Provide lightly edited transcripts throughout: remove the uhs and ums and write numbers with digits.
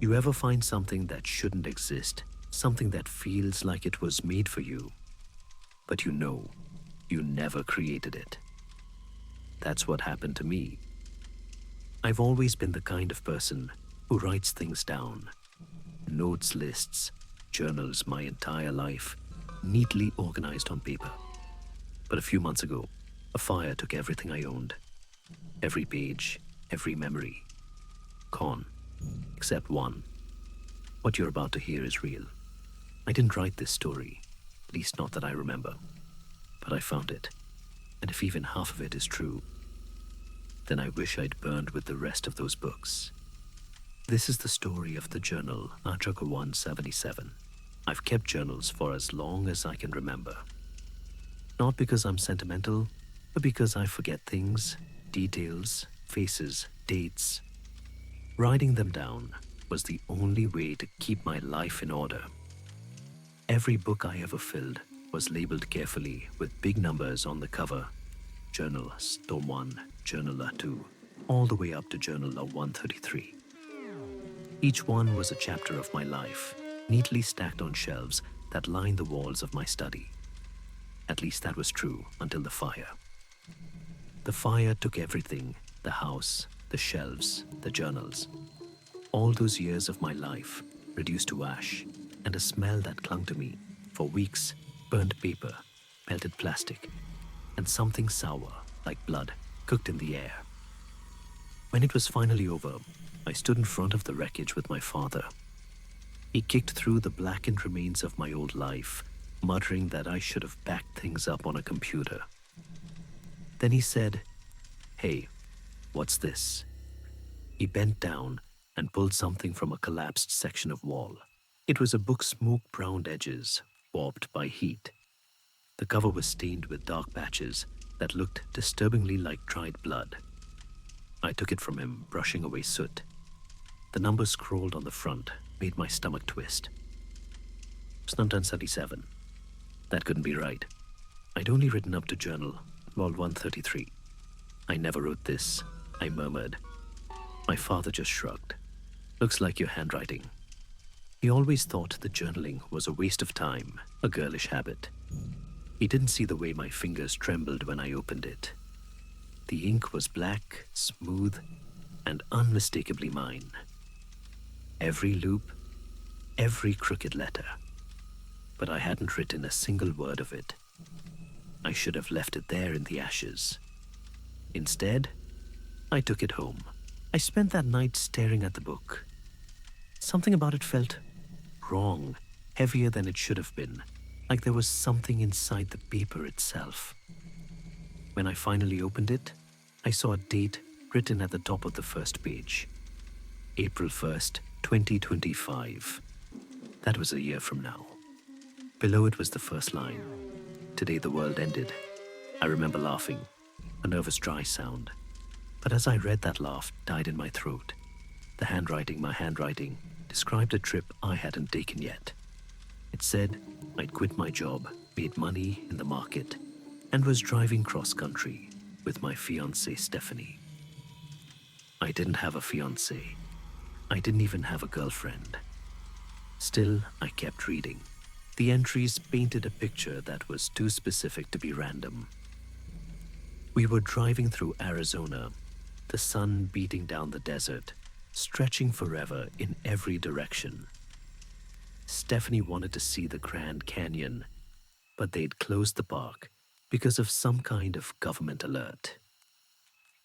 You ever find something that shouldn't exist, something that feels like it was made for you, but you know you never created it? That's what happened to me. I've always been the kind of person who writes things down, notes, lists, journals my entire life, neatly organized on paper. But a few months ago, a fire took everything I owned. Every page, every memory. Gone. Except one. What you're about to hear is real. I didn't write this story, at least not that I remember. But I found it. And if even half of it is true, then I wish I'd burned with the rest of those books. This is the story of the journal Ajaga 177. I've kept journals for as long as I can remember. Not because I'm sentimental, but because I forget things, details, faces, dates. Writing them down was the only way to keep my life in order. Every book I ever filled was labeled carefully with big numbers on the cover. Journal Storm 1, Journaler 2, all the way up to Journaler 133. Each one was a chapter of my life, neatly stacked on shelves that lined the walls of my study. At least that was true until the fire. The fire took everything, the house, the shelves, the journals. All those years of my life reduced to ash, and a smell that clung to me for weeks: burnt paper, melted plastic, and something sour, like blood, cooked in the air. When it was finally over, I stood in front of the wreckage with my father. He kicked through the blackened remains of my old life, muttering that I should have backed things up on a computer. Then he said, "Hey, what's this?" He bent down and pulled something from a collapsed section of wall. It was a book, smoke-browned edges, warped by heat. The cover was stained with dark patches that looked disturbingly like dried blood. I took it from him, brushing away soot. The numbers scrawled on the front made my stomach twist. Number 177. That couldn't be right. I'd only written up to journal Vol 133. "I never wrote this," I murmured. My father just shrugged. "Looks like your handwriting." He always thought that journaling was a waste of time, a girlish habit. He didn't see the way my fingers trembled when I opened it. The ink was black, smooth, and unmistakably mine. Every loop, every crooked letter. But I hadn't written a single word of it. I should have left it there in the ashes. Instead, I took it home. I spent that night staring at the book. Something about it felt wrong, heavier than it should have been, like there was something inside the paper itself. When I finally opened it, I saw a date written at the top of the first page. April 1st, 2025. That was a year from now. Below it was the first line. "Today the world ended." I remember laughing, a nervous dry sound. But as I read, that laugh died in my throat. The handwriting, my handwriting, described a trip I hadn't taken yet. It said I'd quit my job, made money in the market, and was driving cross-country with my fiancée Stephanie. I didn't have a fiancée. I didn't even have a girlfriend. Still, I kept reading. The entries painted a picture that was too specific to be random. We were driving through Arizona, the sun beating down the desert, stretching forever in every direction. Stephanie wanted to see the Grand Canyon, but they'd closed the park because of some kind of government alert.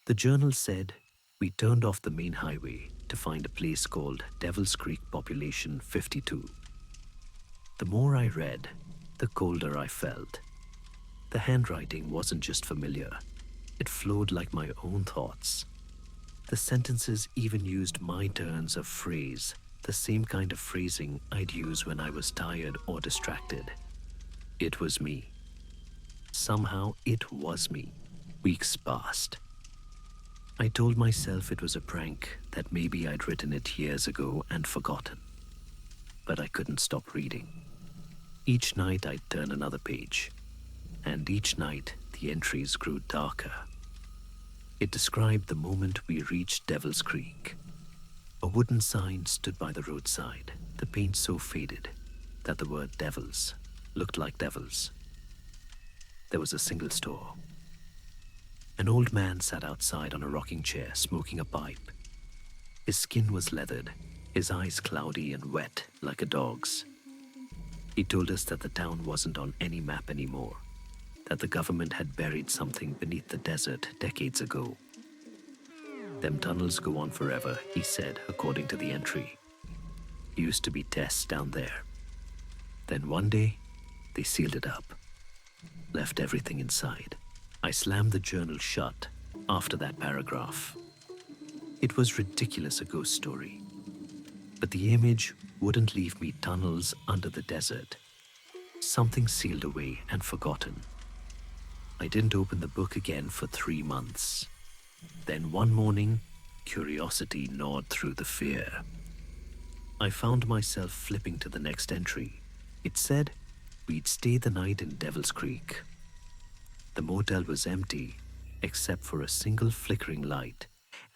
The journal said we turned off the main highway to find a place called Devil's Creek Population 52. The more I read, the colder I felt. The handwriting wasn't just familiar. It flowed like my own thoughts. The sentences even used my turns of phrase, the same kind of phrasing I'd use when I was tired or distracted. It was me. Somehow it was me. Weeks passed. I told myself it was a prank, that maybe I'd written it years ago and forgotten. But I couldn't stop reading. Each night I'd turn another page, and each night the entries grew darker. It described the moment we reached Devil's Creek. A wooden sign stood by the roadside, the paint so faded that the word devils looked like devils. There was a single store. An old man sat outside on a rocking chair, smoking a pipe. His skin was leathered, his eyes cloudy and wet like a dog's. He told us that the town wasn't on any map anymore, that the government had buried something beneath the desert decades ago. Them tunnels go on forever, he said, according to the entry. Used to be tests down there. Then one day, they sealed it up, left everything inside. I slammed the journal shut after that paragraph. It was ridiculous, a ghost story. But the image wouldn't leave me. Tunnels under the desert. Something sealed away and forgotten. I didn't open the book again for 3 months. Then one morning, curiosity gnawed through the fear. I found myself flipping to the next entry. It said we'd stay the night in Devil's Creek. The motel was empty, except for a single flickering light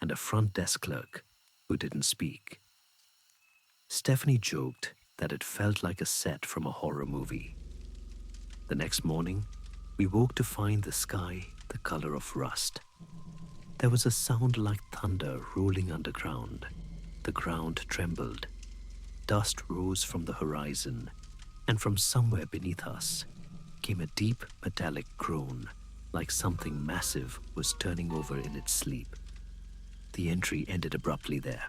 and a front desk clerk who didn't speak. Stephanie joked that it felt like a set from a horror movie. The next morning, we woke to find the sky the color of rust. There was a sound like thunder rolling underground. The ground trembled. Dust rose from the horizon, and from somewhere beneath us came a deep metallic groan, like something massive was turning over in its sleep. The entry ended abruptly there.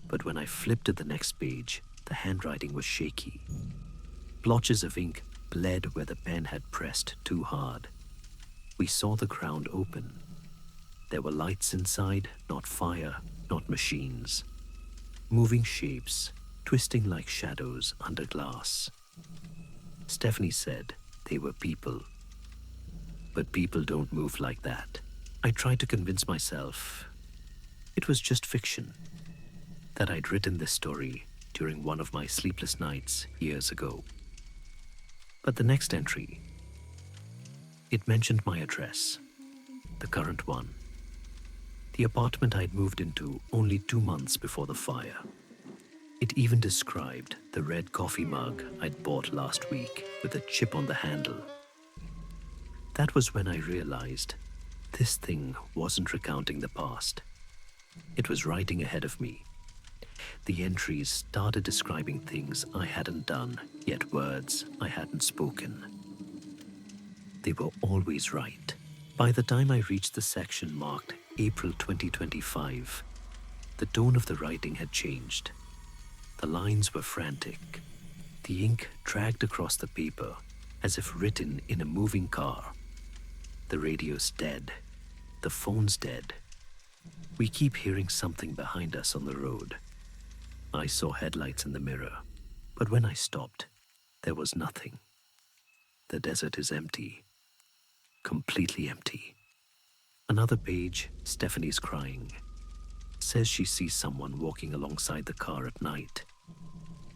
But when I flipped to the next page, the handwriting was shaky. Blotches of ink bled where the pen had pressed too hard. We saw the ground open. There were lights inside, not fire, not machines. Moving shapes, twisting like shadows under glass. Stephanie said they were people. But people don't move like that. I tried to convince myself it was just fiction, that I'd written this story during one of my sleepless nights years ago. But the next entry, it mentioned my address, the current one. The apartment I'd moved into only 2 months before the fire. It even described the red coffee mug I'd bought last week with a chip on the handle. That was when I realized this thing wasn't recounting the past. It was writing ahead of me. The entries started describing things I hadn't done, yet words I hadn't spoken. They were always right. By the time I reached the section marked April 2025, the tone of the writing had changed. The lines were frantic. The ink dragged across the paper as if written in a moving car. The radio's dead. The phone's dead. We keep hearing something behind us on the road. I saw headlights in the mirror, but when I stopped, there was nothing. The desert is empty. Completely empty. Another page, Stephanie's crying. Says she sees someone walking alongside the car at night.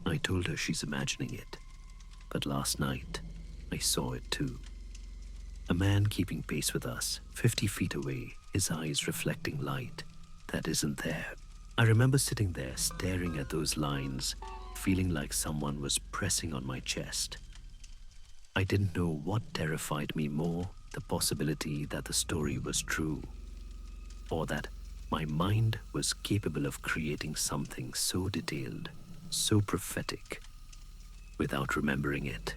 I told her she's imagining it, but last night, I saw it too. A man keeping pace with us, 50 feet away, his eyes reflecting light that isn't there. I remember sitting there staring at those lines, feeling like someone was pressing on my chest. I didn't know what terrified me more, the possibility that the story was true, or that my mind was capable of creating something so detailed, so prophetic, without remembering it.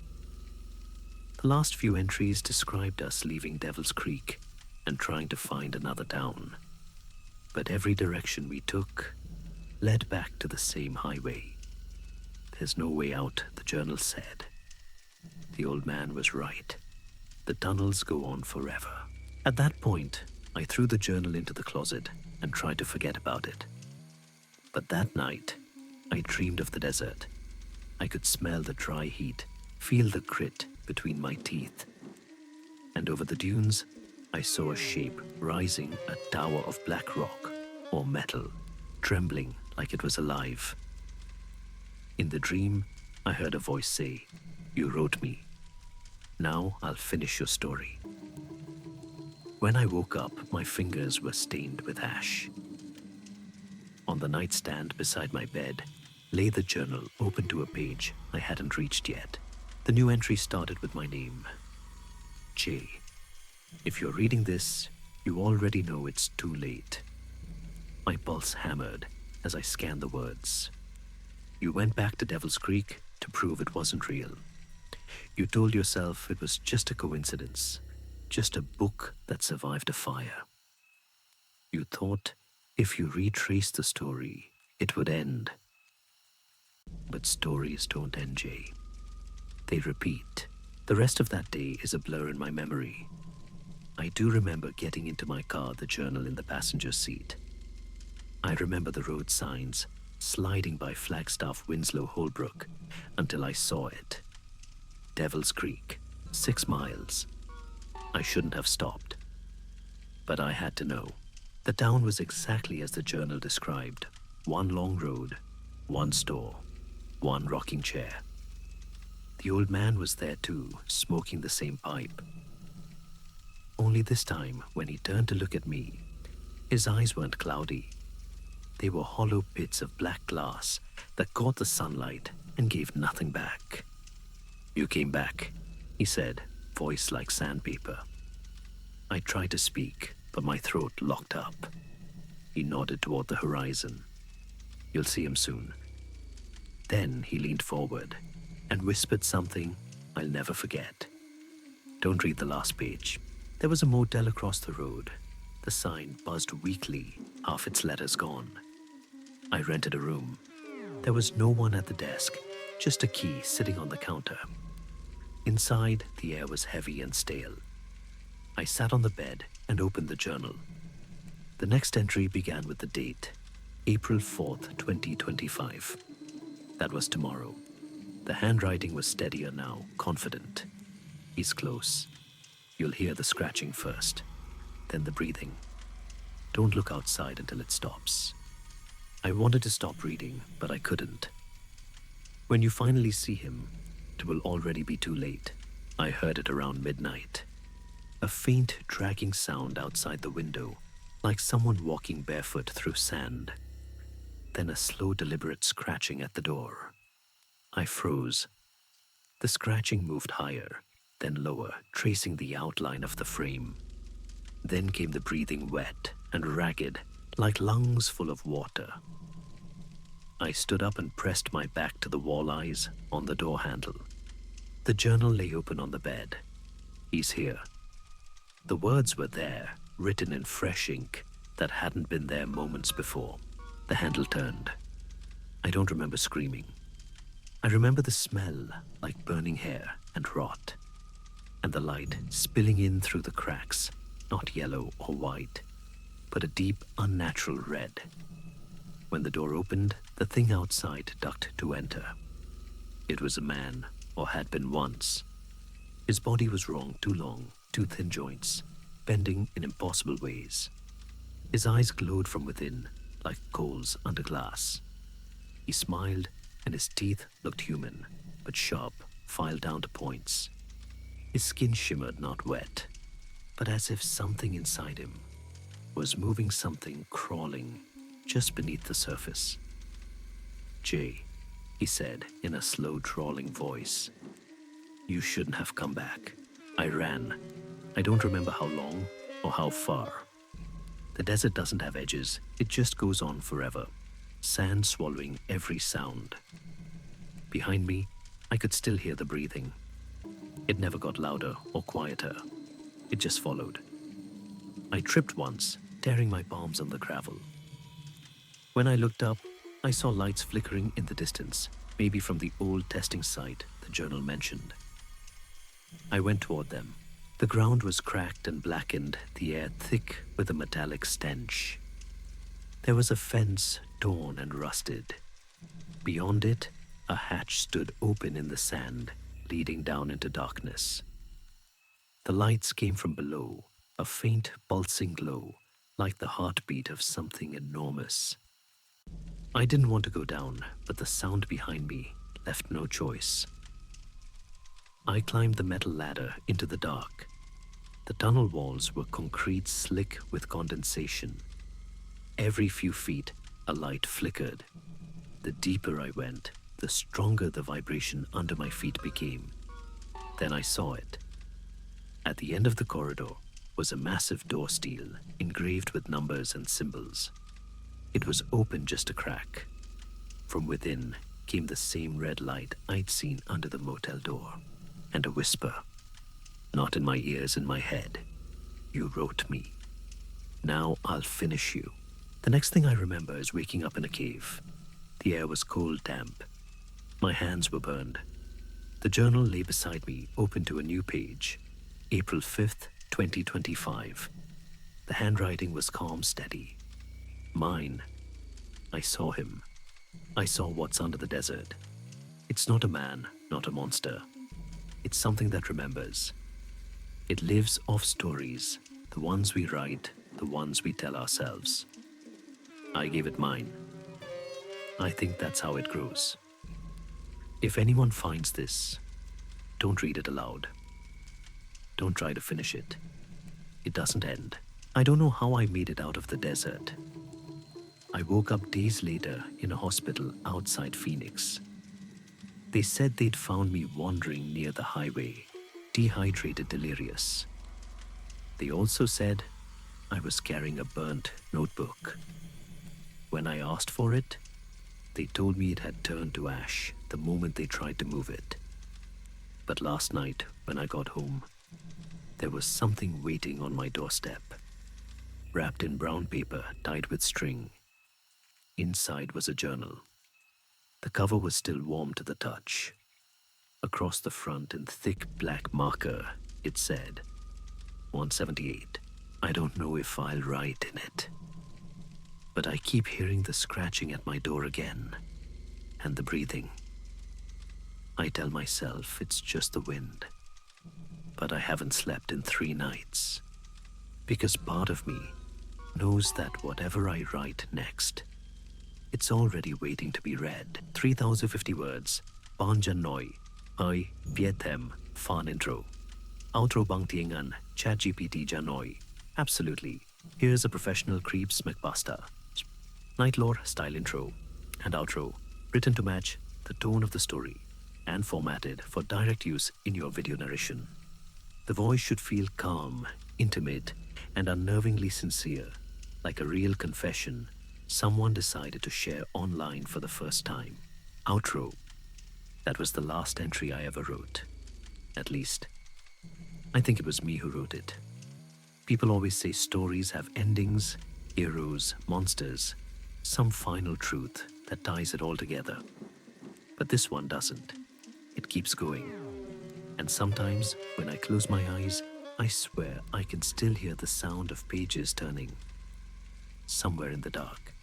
The last few entries described us leaving Devil's Creek and trying to find another town. But every direction we took led back to the same highway. There's no way out, the journal said. The old man was right. The tunnels go on forever. At that point, I threw the journal into the closet and tried to forget about it. But that night, I dreamed of the desert. I could smell the dry heat, feel the grit between my teeth. And over the dunes, I saw a shape rising, a tower of black rock or metal, trembling like it was alive. In the dream, I heard a voice say, "You wrote me. Now I'll finish your story." When I woke up, my fingers were stained with ash. On the nightstand beside my bed lay the journal open to a page I hadn't reached yet. The new entry started with my name, J. If you're reading this, you already know it's too late. My pulse hammered as I scanned the words. You went back to Devil's Creek to prove it wasn't real. You told yourself it was just a coincidence, just a book that survived a fire. You thought if you retraced the story, it would end. But stories don't end, Jay. They repeat. The rest of that day is a blur in my memory. I do remember getting into my car, the journal in the passenger seat. I remember the road signs sliding by Flagstaff, Winslow, Holbrook until I saw it. Devil's Creek, 6 miles. I shouldn't have stopped. But I had to know. The town was exactly as the journal described. One long road, one store, one rocking chair. The old man was there too, smoking the same pipe. Only this time, when he turned to look at me, his eyes weren't cloudy. They were hollow pits of black glass that caught the sunlight and gave nothing back. You came back, he said, voice like sandpaper. I tried to speak, but my throat locked up. He nodded toward the horizon. You'll see him soon. Then he leaned forward and whispered something I'll never forget. Don't read the last page. There was a motel across the road. The sign buzzed weakly, half its letters gone. I rented a room. There was no one at the desk, just a key sitting on the counter. Inside, the air was heavy and stale. I sat on the bed and opened the journal. The next entry began with the date, April 4th, 2025. That was tomorrow. The handwriting was steadier now, confident. He's close. You'll hear the scratching first, then the breathing. Don't look outside until it stops. I wanted to stop reading, but I couldn't. When you finally see him, it will already be too late. I heard it around midnight. A faint dragging sound outside the window, like someone walking barefoot through sand. Then a slow, deliberate scratching at the door. I froze. The scratching moved higher, then lower, tracing the outline of the frame. Then came the breathing, wet and ragged, like lungs full of water. I stood up and pressed my back to the wall eyes on the door handle. The journal lay open on the bed. He's here. The words were there, written in fresh ink that hadn't been there moments before. The handle turned. I don't remember screaming. I remember the smell, like burning hair and rot, and the light spilling in through the cracks, not yellow or white, but a deep, unnatural red. When the door opened, the thing outside ducked to enter. It was a man, or had been once. His body was wrong, too long, too thin joints, bending in impossible ways. His eyes glowed from within, like coals under glass. He smiled, and his teeth looked human, but sharp, filed down to points. His skin shimmered, not wet, but as if something inside him was moving, something crawling just beneath the surface. Jay, he said in a slow, drawling voice, you shouldn't have come back. I ran. I don't remember how long or how far. The desert doesn't have edges. It just goes on forever, sand swallowing every sound. Behind me, I could still hear the breathing. It never got louder or quieter. It just followed. I tripped once, tearing my palms on the gravel. When I looked up, I saw lights flickering in the distance, maybe from the old testing site the journal mentioned. I went toward them. The ground was cracked and blackened, the air thick with a metallic stench. There was a fence, torn and rusted. Beyond it, a hatch stood open in the sand, leading down into darkness. The lights came from below, a faint, pulsing glow, like the heartbeat of something enormous. I didn't want to go down, but the sound behind me left no choice. I climbed the metal ladder into the dark. The tunnel walls were concrete slick with condensation. Every few feet, A light flickered. The deeper I went, the stronger the vibration under my feet became. Then I saw it. At the end of the corridor was a massive door stele engraved with numbers and symbols. It was open just a crack. From within came the same red light I'd seen under the motel door, and a whisper. Not in my ears, in my head. You wrote me. Now I'll finish you. The next thing I remember is waking up in a cave. The air was cold, damp. My hands were burned. The journal lay beside me, open to a new page. April 5th, 2025. The handwriting was calm, steady. Mine. I saw him. I saw what's under the desert. It's not a man, not a monster. It's something that remembers. It lives off stories, the ones we write, the ones we tell ourselves. I gave it mine. I think that's how it grows. If anyone finds this, don't read it aloud. Don't try to finish it. It doesn't end. I don't know how I made it out of the desert. I woke up days later in a hospital outside Phoenix. They said they'd found me wandering near the highway, dehydrated, delirious. They also said I was carrying a burnt notebook. When I asked for it, they told me it had turned to ash the moment they tried to move it. But last night, when I got home, there was something waiting on my doorstep, wrapped in brown paper tied with string. Inside was a journal. The cover was still warm to the touch. Across the front in thick black marker, it said, 178. I don't know if I'll write in it. But I keep hearing the scratching at my door again, and the breathing. I tell myself it's just the wind. But I haven't slept in 3 nights. Because part of me knows that whatever I write next, it's already waiting to be read. 3,050 words. Panjan Noi. Ai Pietem Fan Intro. Outro Bang Tiengan. ChatGPT Janoi. Absolutely. Here's a professional creepypasta. NightLore style intro and outro, written to match the tone of the story and formatted for direct use in your video narration. The voice should feel calm, intimate, and unnervingly sincere, like a real confession someone decided to share online for the first time. Outro. That was the last entry I ever wrote. At least, I think it was me who wrote it. People always say stories have endings, heroes, monsters, some final truth that ties it all together. But this one doesn't. It keeps going. And sometimes, when I close my eyes, I swear I can still hear the sound of pages turning. Somewhere in the dark.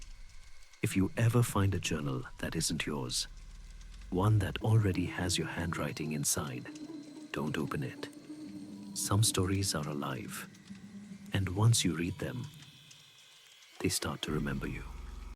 If you ever find a journal that isn't yours, one that already has your handwriting inside, don't open it. Some stories are alive, and once you read them, they start to remember you.